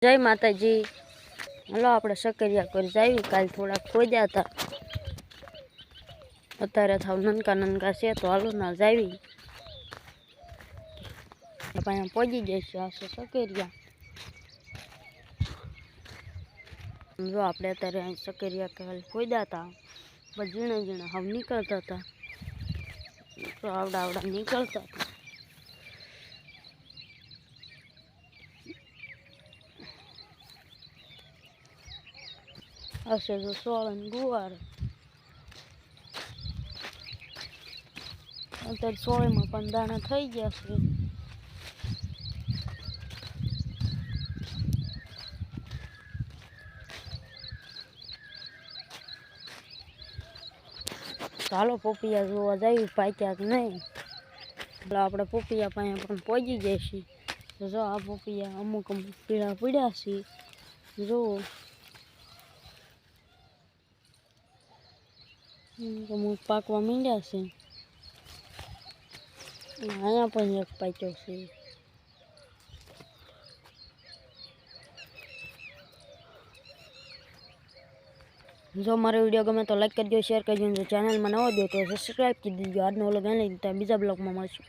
જય માતાજી। હલો આપણે સકરિયા કરી જાવી। કાલ થોડા ખોદ્યા હતા, અત્યારે થાવ નનકા નનકા છે તો હાલો ના જાવી। અહીંયા પહોંચી જઈશું। આ છે સકરિયા। જો આપણે અત્યારે અહીં સકરિયા કાલ ખોદ્યા હતા, બસ ઝીણા ઝીણા હાવ નીકળતા હતા, તો આવડા આવડા નીકળતા હતા। હશે તો સોળ ગુવાર, અત્યારે સોળમાં પણ દાણા થઈ ગયા છે। ચાલો પોપિયા જોવા જઈએ પાક્યા કે નહીં। એટલે આપણે પોપિયા પાસે પણ પહોંચી જાય છે। તો જો આ પોપિયા અમુક અમુક પીળા પડ્યા છે, જો અમુક પાકવા માંડ્યા છે। અહીંયા પણ એક પાક્યો છે। જો મારો વિડીયો ગમે તો લાઈક કરજો, શેર કરજો, જો ચેનલમાં નવો દો તો સબસ્ક્રાઈબ કરી દેજો। આજનો વ્લોગ એને બીજા બ્લોગમાં મળશું।